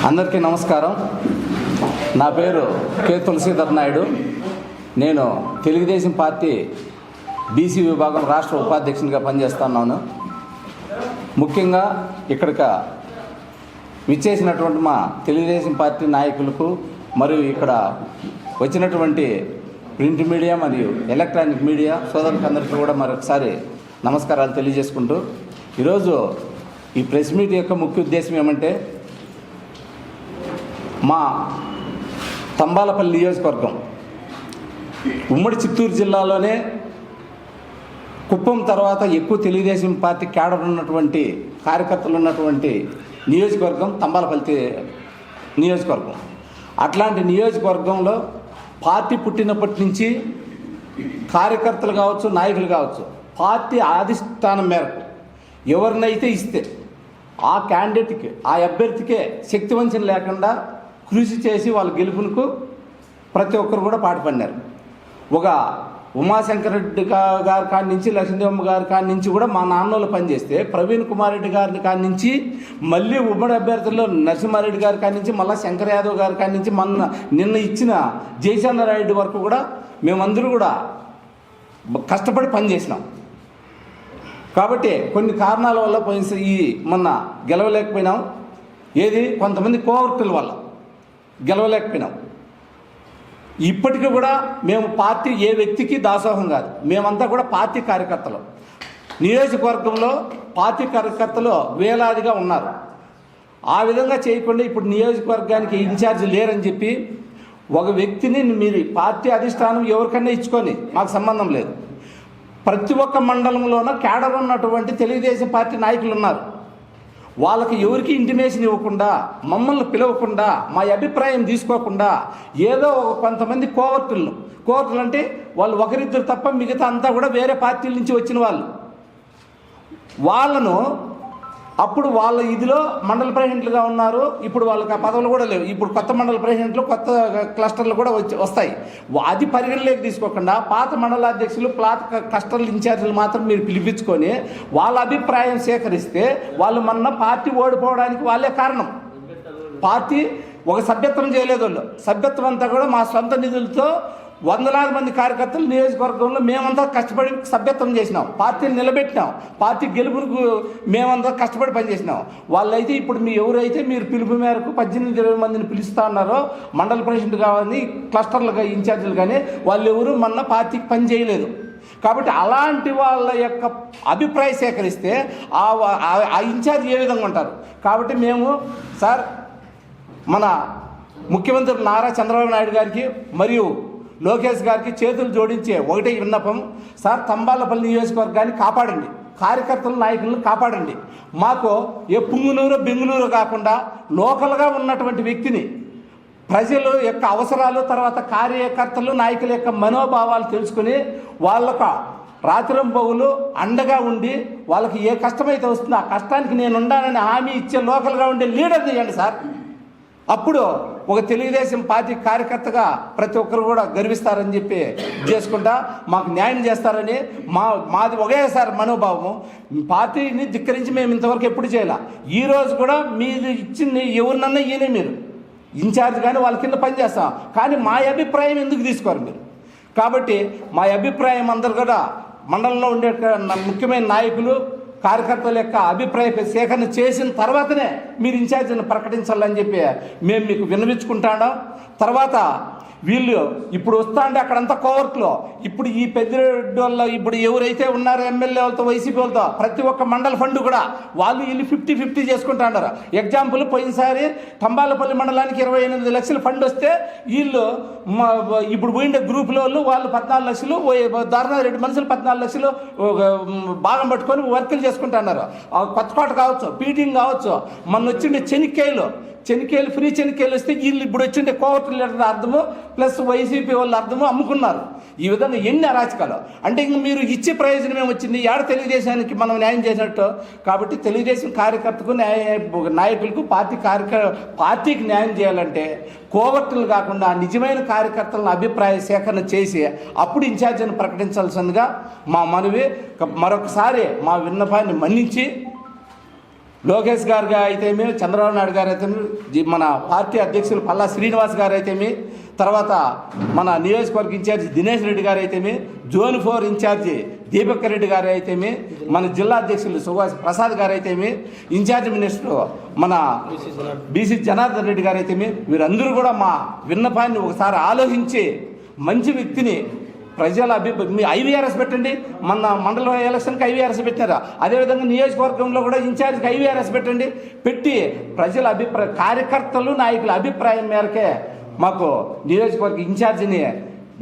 అందరికీ నమస్కారం. నా పేరు కె తులసీధర్ నాయుడు. నేను తెలుగుదేశం పార్టీ బీసీ విభాగం రాష్ట్ర ఉపాధ్యక్షునిగా పనిచేస్తున్నాను. ముఖ్యంగా ఇక్కడికి విచ్చేసినటువంటి మా తెలుగుదేశం పార్టీ నాయకులకు మరియు ఇక్కడ వచ్చినటువంటి ప్రింట్ మీడియా మరియు ఎలక్ట్రానిక్ మీడియా సోదరులందరికీ కూడా మరొకసారి నమస్కారాలు తెలియజేసుకుంటూ, ఈరోజు ఈ ప్రెస్ మీట్ యొక్క ముఖ్య ఉద్దేశం ఏమంటే, మా తంబాలపల్లి నియోజకవర్గం ఉమ్మడి చిత్తూరు జిల్లాలోనే కుప్పం తర్వాత ఎక్కువ తెలుగుదేశం పార్టీ క్యాడర్ ఉన్నటువంటి కార్యకర్తలు ఉన్నటువంటి నియోజకవర్గం తంబాలపల్లి నియోజకవర్గం. అట్లాంటి నియోజకవర్గంలో పార్టీ పుట్టినప్పటి నుంచి కార్యకర్తలు కావచ్చు, నాయకులు కావచ్చు, పార్టీ అధిష్టానం మేరకు ఎవరినైతే ఇస్తే ఆ క్యాండిడేట్కి, ఆ అభ్యర్థికే శక్తివంచన లేకుండా కృషి చేసి వాళ్ళ గెలుపునకు ప్రతి ఒక్కరు కూడా పాటుపడినారు. ఒక ఉమాశంకర్ రెడ్డి గారి కాడి నుంచి, లక్ష్మీదేవమ్మ గారి కాడి నుంచి కూడా మా నాన్నోళ్ళు పనిచేస్తే, ప్రవీణ్ కుమార్ రెడ్డి గారి కాడి నుంచి, మళ్ళీ ఉమ్మడి అభ్యర్థుల్లో నరసింహారెడ్డి గారి కాడి నుంచి, మళ్ళీ శంకర్ యాదవ్ గారి కాడి నుంచి, నిన్న ఇచ్చిన జయచంద్రారెడ్డి వరకు కూడా మేమందరూ కూడా కష్టపడి పనిచేసినాం. కాబట్టి కొన్ని కారణాల వల్ల మొన్న గెలవలేకపోయినాం. ఏది కొంతమంది కోవర్టుల వల్ల గెలవలేకపోయినాం. ఇప్పటికీ కూడా మేము పార్టీ ఏ వ్యక్తికి దాసోహం కాదు, మేమంతా కూడా పార్టీ కార్యకర్తలు. నియోజకవర్గంలో పార్టీ కార్యకర్తలు వేలాదిగా ఉన్నారు. ఆ విధంగా చేయకుండా ఇప్పుడు నియోజకవర్గానికి ఇన్ఛార్జ్ లేరని చెప్పి ఒక వ్యక్తిని మీరు పార్టీ అధిష్టానం ఎవరికన్నా ఇచ్చుకొని మాకు సంబంధం లేదు. ప్రతి ఒక్క మండలంలోనూ క్యాడర్ ఉన్నటువంటి తెలుగుదేశం పార్టీ నాయకులు ఉన్నారు. వాళ్ళకి ఎవరికి ఇంటిమేషన్ ఇవ్వకుండా, మమ్మల్ని పిలవకుండా, మా అభిప్రాయం తీసుకోకుండా ఏదో కొంతమంది కోవర్టులు అంటే వాళ్ళు ఒకరిద్దరు తప్ప మిగతా అంతా కూడా వేరే పార్టీల నుంచి వచ్చిన వాళ్ళను అప్పుడు వాళ్ళ ఇదిలో మండల ప్రెసిడెంట్లుగా ఉన్నారు. ఇప్పుడు వాళ్ళకి ఆ పదవులు కూడా లేవు. ఇప్పుడు కొత్త మండల ప్రెసిడెంట్లు, కొత్త క్లస్టర్లు కూడా వస్తాయి. అది పరిగణలోకి తీసుకోకుండా పాత మండలాధ్యక్షులు, పాత క్లస్టర్ల ఇన్ఛార్జీలు మాత్రం మీరు పిలిపించుకొని వాళ్ళ అభిప్రాయం సేకరిస్తే వాళ్ళు మొన్న పార్టీ ఓడిపోవడానికి వాళ్ళే కారణం. పార్టీ ఒక సభ్యత్వం చేయలేదు. వాళ్ళు సభ్యత్వం అంతా కూడా మా సొంత నిధులతో వందలాది మంది కార్యకర్తలు నియోజకవర్గంలో మేమంతా కష్టపడి సభ్యత్వం చేసినాం, పార్టీని నిలబెట్టినాం, పార్టీ గెలుపుకు మేమంతా కష్టపడి పనిచేసినాం. వాళ్ళైతే ఇప్పుడు ఎవరైతే మీరు పిలుపు మేరకు 18-20 మందిని పిలుస్తా ఉన్నారో మండల ప్రెసిడెంట్ కానీ, క్లస్టర్లుగా ఇన్ఛార్జీలు కానీ, వాళ్ళు ఎవరు మొన్న పార్టీకి పని చేయలేదు. కాబట్టి అలాంటి వాళ్ళ యొక్క అభిప్రాయం సేకరిస్తే ఆ ఇన్ఛార్జ్ ఏ విధంగా ఉంటారు. కాబట్టి మేము సార్ మన ముఖ్యమంత్రి నారా చంద్రబాబు నాయుడు గారికి మరియు లోకేష్ గారికి చేతులు జోడించే ఒకటే విన్నపం, సార్ తంబాలపల్లి నియోజకవర్గాన్ని కాపాడండి, కార్యకర్తల నాయకులను కాపాడండి. మాకు ఏ పుంగునూరు బెంగుళూరు కాకుండా లోకల్గా ఉన్నటువంటి వ్యక్తిని, ప్రజల యొక్క అవసరాలు, తర్వాత కార్యకర్తలు, నాయకుల యొక్క మనోభావాలు తెలుసుకుని వాళ్ళకు రాత్రింబవులు అండగా ఉండి వాళ్ళకి ఏ కష్టమైతే వస్తుందో ఆ కష్టానికి నేను ఉండాలని హామీ ఇచ్చే లోకల్గా ఉండే లీడర్ చేయండి సార్. అప్పుడు ఒక తెలుగుదేశం పార్టీ కార్యకర్తగా ప్రతి ఒక్కరు కూడా గర్విస్తారని చెప్పి చేసుకుంటా మాకు న్యాయం చేస్తారని మాది ఒకేసారి మనోభావము. పార్టీని ధిక్కరించి మేము ఇంతవరకు ఎప్పుడు చేయాల. ఈరోజు కూడా మీరు ఇచ్చింది ఎవరినన్నా ఈయనే మీరు ఇన్ఛార్జ్ కానీ వాళ్ళ కింద పనిచేస్తాం, కానీ మా అభిప్రాయం ఎందుకు తీసుకోరు మీరు? కాబట్టి మా అభిప్రాయం అందరు కూడా మండలంలో ఉండే ముఖ్యమైన నాయకులు, కార్యకర్తల యొక్క అభిప్రాయ సేకరణ చేసిన తర్వాతనే మీరు ఇన్ఛార్జిని ప్రకటించాలని చెప్పి మేము మీకు విన్నవించుకుంటాం. తర్వాత వీళ్ళు ఇప్పుడు వస్తా అంటే అక్కడంతా కోవర్ట్లో ఇప్పుడు ఈ పెద్దిరెడ్డి వల్ల ఇప్పుడు ఎవరైతే ఉన్నారో ఎమ్మెల్యే వాళ్ళతో, వైసీపీ వాళ్ళతో ప్రతి ఒక్క మండల ఫండ్ కూడా వాళ్ళు వీళ్ళు 50-50 చేసుకుంటా అన్నారు. ఎగ్జాంపుల్ పోయినసారి తంబాలపల్లి మండలానికి 28 లక్షల ఫండ్ వస్తే వీళ్ళు ఇప్పుడు పోయిండే గ్రూపుల వాళ్ళు 14 లక్షలు, దారుణారెడ్డి మనుషులు 14 లక్షలు భాగం పట్టుకొని వర్కులు చేసుకుంటా అన్నారు. కొత్తకోట కావచ్చు, పీటింగ్ కావచ్చు, మొన్న వచ్చిండే చెనిక్కాయలు ఫ్రీ చెనిక్కాయలు వస్తే వీళ్ళు ఇప్పుడు వచ్చిండే కోవర్టు లీడర్ అర్థము ప్లస్ వైసీపీ వాళ్ళు అర్థము అమ్ముకున్నారు. ఈ విధంగా ఎన్ని అరాచకాలు అంటే ఇంక మీరు ఇచ్చే ప్రయోజనం ఏమొచ్చింది? ఏడ తెలుగుదేశానికి మనం న్యాయం చేసినట్టు. కాబట్టి తెలుగుదేశం కార్యకర్తకు నాయకులకు పార్టీకి న్యాయం చేయాలంటే కోవర్టులు కాకుండా నిజమైన కార్యకర్తలను అభిప్రాయ సేకరణ చేసి అప్పుడు ఇన్ఛార్జిని ప్రకటించాల్సిందిగా మా మనవి. మరొకసారి మా విన్నపాన్ని మన్నించి లోకేష్ గారు అయితేమి, చంద్రబాబు నాయుడు గారు అయితేమి, మన పార్టీ అధ్యక్షులు పల్లా శ్రీనివాస్ గారు అయితేమి, తర్వాత మన నియోజకవర్గ ఇన్ఛార్జి దినేష్ రెడ్డి గారు అయితేమి, జోన్ 4 ఇన్ఛార్జి దీపక్ రెడ్డి గారు అయితేమి, మన జిల్లా అధ్యక్షులు సుభాష్ ప్రసాద్ గారు అయితేమి, ఇన్ఛార్జి మినిస్టర్ మన బీసీ జనార్దన్ రెడ్డి గారు అయితేమి, వీరందరూ కూడా మా విన్నపాన్ని ఒకసారి ఆలోచించి మంచి వ్యక్తిని ప్రజల మీ ఐవీఆర్ఎస్ పెట్టండి. మన మండల ఎలక్షన్కి ఐవీఆర్ఎస్ పెట్టినారా, అదేవిధంగా నియోజకవర్గంలో కూడా ఇన్ఛార్జ్కి ఐవీఆర్ఎస్ పెట్టండి. పెట్టి ప్రజల కార్యకర్తలు నాయకుల అభిప్రాయం మేరకే మాకు నియోజకవర్గ ఇన్ఛార్జిని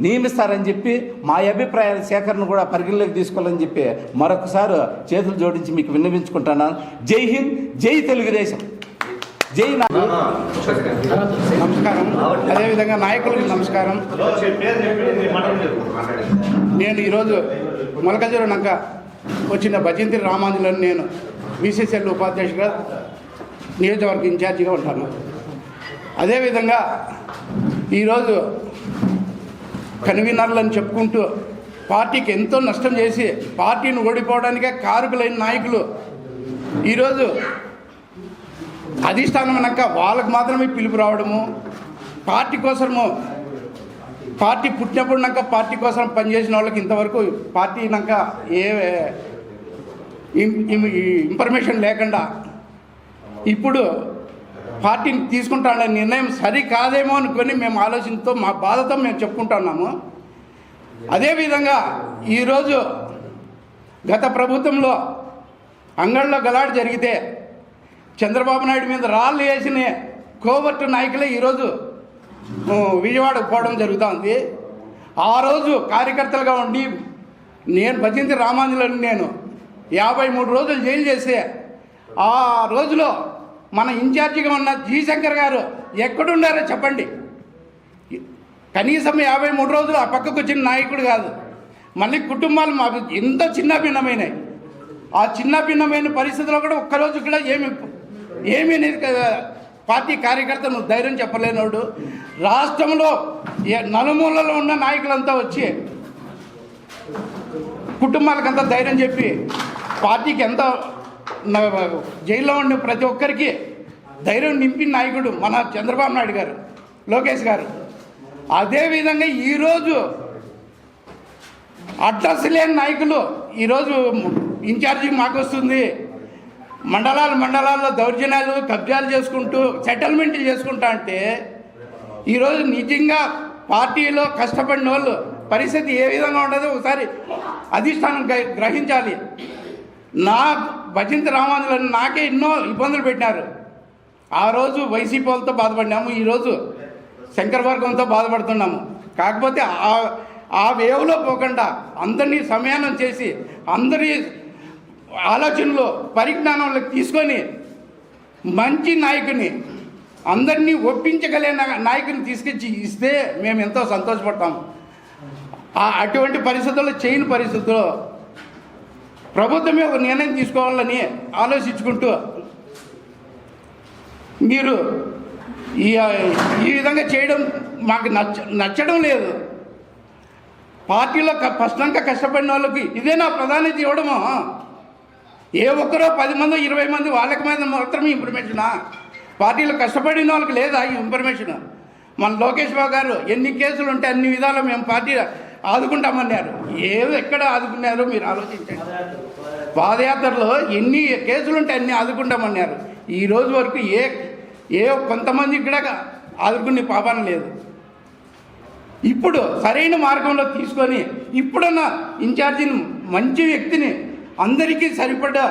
నియమిస్తారని చెప్పి మా అభిప్రాయాల సేకరణ కూడా పరిగణలోకి తీసుకోవాలని చెప్పి మరొకసారి చేతులు జోడించి మీకు విన్నవించుకుంటున్నాను. జై హింద్, జై తెలుగుదేశం, జై నమస్కారం. అదేవిధంగా నాయకులకు నమస్కారం. నేను ఈరోజు మొలకజీరు నంక వచ్చిన భజంతి రామాంజులను నేను బీసీసీఎల్ ఉపాధ్యక్షుడిగా నియోజకవర్గ ఇన్ఛార్జిగా ఉంటాను. అదేవిధంగా ఈరోజు కన్వీనర్లను చెప్పుకుంటూ పార్టీకి ఎంతో నష్టం చేసి పార్టీని ఓడిపోవడానికే కారకులైన నాయకులు ఈరోజు అధిష్టానం అన్నాక వాళ్ళకు మాత్రమే పిలుపు రావడము, పార్టీ కోసము పార్టీ పుట్టినప్పుడున్నాక పార్టీ కోసం పనిచేసిన వాళ్ళకి ఇంతవరకు పార్టీనాక ఏ ఇన్ఫర్మేషన్ లేకుండా ఇప్పుడు పార్టీని తీసుకుంటాననే నిర్ణయం సరి కాదేమో అనుకొని మేము ఆలోచనతో మా బాధతో మేము చెప్పుకుంటున్నాము. అదేవిధంగా ఈరోజు గత ప్రభుత్వంలో అంగళ్ళలో గలాట జరిగితే చంద్రబాబు నాయుడు మీద రాళ్ళు వేసిన కోవర్టు నాయకులే ఈరోజు విజయవాడకు పోవడం జరుగుతుంది. ఆ రోజు కార్యకర్తలుగా ఉండి నేను భజంతి రామాంజులను నేను 53 రోజులు జైలు చేస్తే ఆ రోజులో మన ఇన్ఛార్జిగా ఉన్న జీ శంకర్ గారు ఎక్కడున్నారో చెప్పండి. కనీసం 53 రోజులు ఆ పక్కకు వచ్చిన నాయకుడు కాదు. మళ్ళీ కుటుంబాలు మాకు ఎంతో చిన్న భిన్నమైనవి. ఆ చిన్న భిన్నమైన పరిస్థితుల్లో కూడా ఒక్కరోజు కూడా ఏమీ పార్టీ కార్యకర్తను ధైర్యం చెప్పలేనోడు రాష్ట్రంలో నలుమూలలో ఉన్న నాయకులంతా వచ్చి కుటుంబాలకంతా ధైర్యం చెప్పి పార్టీకి ఎంత జైల్లో ఉండే ప్రతి ఒక్కరికి ధైర్యం నింపిన నాయకుడు మన చంద్రబాబు నాయుడు గారు, లోకేష్ గారు. అదేవిధంగా ఈరోజు అడ్రస్ లేని నాయకులు ఈరోజు ఇన్ఛార్జి మాకు వస్తుంది, మండలాల్లో దౌర్జన్యాలు కబ్జాలు చేసుకుంటూ సెటిల్మెంట్లు చేసుకుంటా అంటే ఈరోజు నిజంగా పార్టీలో కష్టపడిన వాళ్ళు పరిస్థితి ఏ విధంగా ఉండదో ఒకసారి అధిష్టానం గ్రహించాలి. నా భజంతి రామాంజులను నాకే ఎన్నో ఇబ్బందులు పెట్టినారు. ఆ రోజు వైసీపీ వాళ్ళతో బాధపడినాము, ఈరోజు శంకర్ వర్గంతో బాధపడుతున్నాము. కాకపోతే ఆ వేవ్లో పోకుండా అందరినీ సమయానం చేసి అందరి ఆలోచనలు పరిజ్ఞానంలోకి తీసుకొని మంచి నాయకుని అందరినీ ఒప్పించగలిగిన నాయకుని తీసుకొచ్చి ఇస్తే మేము ఎంతో సంతోషపడతాము. అటువంటి పరిస్థితుల్లో చేయని పరిస్థితుల్లో ప్రభుత్వమే ఒక నిర్ణయం తీసుకోవాలని ఆలోచించుకుంటూ మీరు ఈ విధంగా చేయడం మాకు నచ్చడం లేదు. పార్టీలో కష్టంగా కష్టపడిన వాళ్ళకి ఇదే నా ప్రాధాన్యత ఇవ్వడము. ఏ ఒక్కరో 10 మంది 20 మంది వాళ్ళకి మీద మాత్రమే ఇన్ఫర్మేషనా? పార్టీలో కష్టపడిన వాళ్ళకి లేదా ఈ ఇన్ఫర్మేషన్? మన లోకేష్ బాబు గారు ఎన్ని కేసులు ఉంటే అన్ని విధాలు మేము పార్టీ ఆదుకుంటామన్నారు. ఎక్కడ ఆదుకున్నారో మీరు ఆలోచించండి. పాదయాత్రలో ఎన్ని కేసులు ఉంటే అన్ని ఆదుకుంటామన్నారు. ఈ రోజు వరకు ఏ కొంతమందికి కూడా ఆదుకునే పాపాన లేదు. ఇప్పుడు సరైన మార్గంలో తీసుకొని ఇప్పుడున్న ఇన్ఛార్జిని మంచి వ్యక్తిని అందరికీ సరిపడా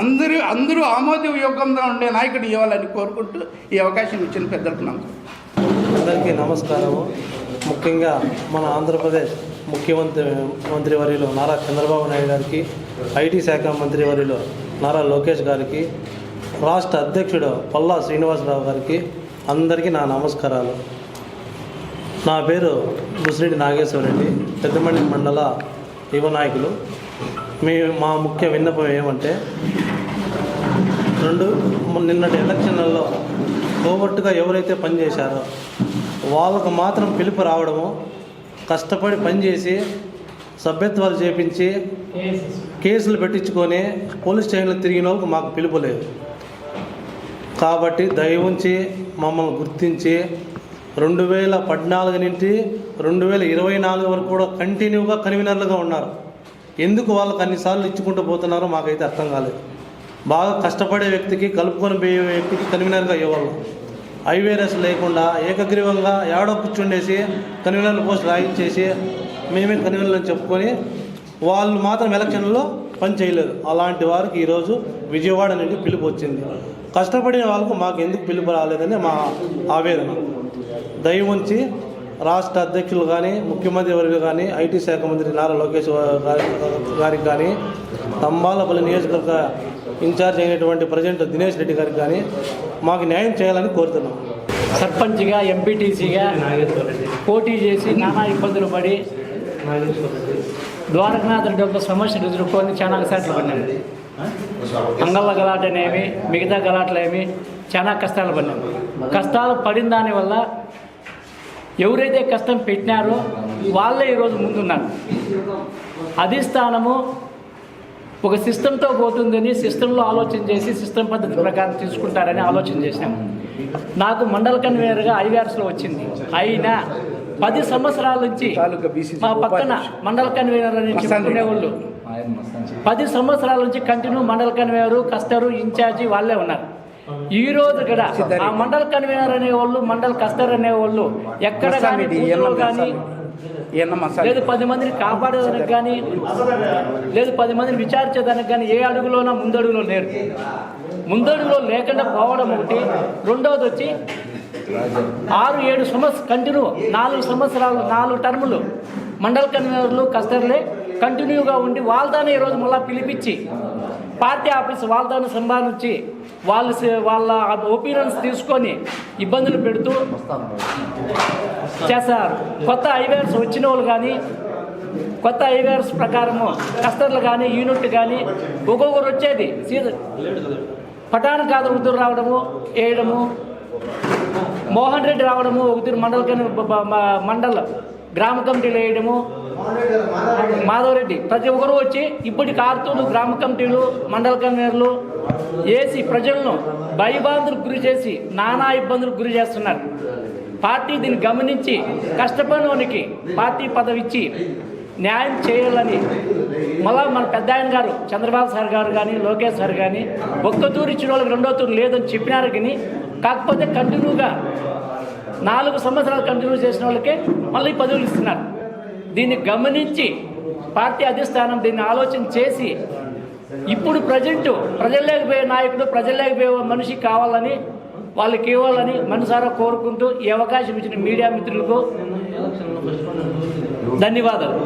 అందరూ ఆమోదయోగంగా ఉండే నాయకుడు ఇవ్వాలని కోరుకుంటూ ఈ అవకాశం ఇచ్చిన పెద్దలకు నమస్కారం. అందరికీ నమస్కారము. ముఖ్యంగా మన ఆంధ్రప్రదేశ్ ముఖ్యమంత్రి వర్యులు నారా చంద్రబాబు నాయుడు గారికి, ఐటీ శాఖ మంత్రి వర్యులు నారా లోకేష్ గారికి, రాష్ట్ర అధ్యక్షుడు పల్లా శ్రీనివాసరావు గారికి అందరికీ నా నమస్కారాలు. నా పేరు ముసిరెడ్డి నాగేశ్వరరెడ్డి, పెద్దమండి మండల యువ నాయకులు. మా ముఖ్య విన్నపం ఏమంటే నిన్నటి ఎలక్షన్లలో కోవర్టుగా ఎవరైతే పనిచేశారో వాళ్ళకు మాత్రం పిలుపు రావడము, కష్టపడి పనిచేసి సభ్యత్వాలు చేపించి కేసులు పెట్టించుకొని పోలీస్ స్టేషన్లు తిరిగిన వాళ్ళకు మాకు పిలుపు లేదు. కాబట్టి దయవుంచి మమ్మల్ని గుర్తించి 2014 నుంచి 2024 వరకు కూడా కంటిన్యూగా కన్వీనర్లుగా ఉన్నారు. ఎందుకు వాళ్ళకి అన్నిసార్లు ఇచ్చుకుంటూ పోతున్నారో మాకైతే అర్థం కాలేదు. బాగా కష్టపడే వ్యక్తికి, కలుపుకొని పోయే వ్యక్తికి కన్వీనర్గా ఇవ్వాలి. ఐవేరస్ లేకుండా ఏకగ్రీవంగా ఏడో కూర్చుండేసి కన్వీనర్ల పోస్ట్ రాయించేసి మేమే కన్వీనర్లు అని చెప్పుకొని వాళ్ళు మాత్రం ఎలక్షన్లో పని చేయలేదు. అలాంటి వారికి ఈరోజు విజయవాడ నుండి పిలుపు వచ్చింది. కష్టపడిన వాళ్ళకు మాకు ఎందుకు పిలుపు రాలేదని మా ఆవేదన. దయ ఉంచి రాష్ట్ర అధ్యక్షులు కానీ, ముఖ్యమంత్రి వర్యులు కానీ, ఐటీ శాఖ మంత్రి నారా లోకేష్ గారికి కానీ, తంబాలపల్లి నియోజకవర్గ ఇన్ఛార్జ్ అయినటువంటి ప్రెసిడెంట్ దినేష్ రెడ్డి గారికి కానీ మాకు న్యాయం చేయాలని కోరుతున్నాం. సర్పంచ్గా, ఎంపీటీసీగా పోటీ చేసి నానా ఇబ్బందులు పడి ద్వారకనాథ్ రెడ్డి యొక్క సమస్యలు ఎదుర్కొని చాలా సార్లు పడినాము. అంగళ్ళ గలాటనేమి, మిగతా గలాటలేమి చాలా కష్టాలు పడినాము. కష్టాలు పడిన దానివల్ల ఎవరైతే కష్టం పెట్టినారో వాళ్ళే ఈరోజు ముందున్నారు. అధిష్టానము ఒక సిస్టంతో పోతుందని సిస్టంలో ఆలోచన చేసి సిస్టమ్ పద్ధతి ప్రకారం తీసుకుంటారని ఆలోచన చేశాము. నాకు మండల కన్వీనర్గా ఐవీఆర్స్లో వచ్చింది. అయినా 10 సంవత్సరాల నుంచి మా పక్కన మండల కన్వీనర్ అని చెప్పుకునేవాళ్ళు 10 సంవత్సరాల నుంచి కంటిన్యూ మండల కన్వీనరు, కస్టరు, ఇన్ఛార్జి వాళ్ళే ఉన్నారు. ఈ రోజు కూడా ఆ మండల కన్వీనర్ అనేవాళ్ళు, మండల కస్టర్ అనేవాళ్ళు ఎక్కడ కానీ కానీ లేదు 10 మందిని కాపాడేదానికి కానీ, లేదు 10 మందిని విచారించేదానికి కానీ ఏ అడుగులోనా ముందడుగులో లేరు. ముందడుగులో లేకుండా పోవడం ఒకటి. రెండవది వచ్చి 6-7 సంవత్సరాలు కంటిన్యూ 4 సంవత్సరాలు 4 టర్ములు మండల కన్వీనర్లు, కస్టర్లే కంటిన్యూగా ఉండి వాళ్ళతోనే ఈరోజు మళ్ళీ పిలిపించి పార్టీ ఆఫీస్ వాళ్ళతోనే సంపాదించి వాళ్ళ ఒపీనియన్స్ తీసుకొని ఇబ్బందులు పెడుతూ చేస్తారు. కొత్త ఐవేర్స్ వచ్చిన వాళ్ళు కానీ, కొత్త ఐవేర్స్ ప్రకారము కస్టర్లు కానీ, యూనిట్ కానీ ఒక్కొక్కరు వచ్చేది పటాన్ కాదు ఉదురు రావడము, వేయడము, మోహన్ రెడ్డి రావడము, ఒకరు మండల గ్రామ కమిటీలు వేయడము, మాధవరెడ్డి ప్రతి ఒక్కరు వచ్చి ఇప్పటికి ఆర్తూలు గ్రామ కమిటీలు, మండల కన్వీనర్లు వేసి ప్రజలను భయభ్రాంతులకు గురి చేసి నానా ఇబ్బందులకు గురి చేస్తున్నారు. పార్టీ దీన్ని గమనించి కష్టపడినోనికి పార్టీ పదవి ఇచ్చి న్యాయం చేయాలని మళ్ళా మన పెద్ద ఆయన గారు చంద్రబాబు సార్ గారు కానీ, లోకేష్ సార్ కానీ ఒక్క తూరు ఇచ్చిన వాళ్ళకి రెండో తూరు లేదని చెప్పినారు. కానీ కాకపోతే కంటిన్యూగా 4 సంవత్సరాలు కంటిన్యూ చేసిన వాళ్ళకే మళ్ళీ పదవులు ఇస్తున్నారు. దీన్ని గమనించి పార్టీ అధిష్టానం దీన్ని ఆలోచన చేసి ఇప్పుడు ప్రజెంట్ ప్రజల్లోకి నాయకుడు, ప్రజల్లోకి మనిషి కావాలని, వాళ్ళకి ఇవ్వాలని మనసారా కోరుకుంటూ ఈ అవకాశం ఇచ్చిన మీడియా మిత్రులకు ధన్యవాదాలు.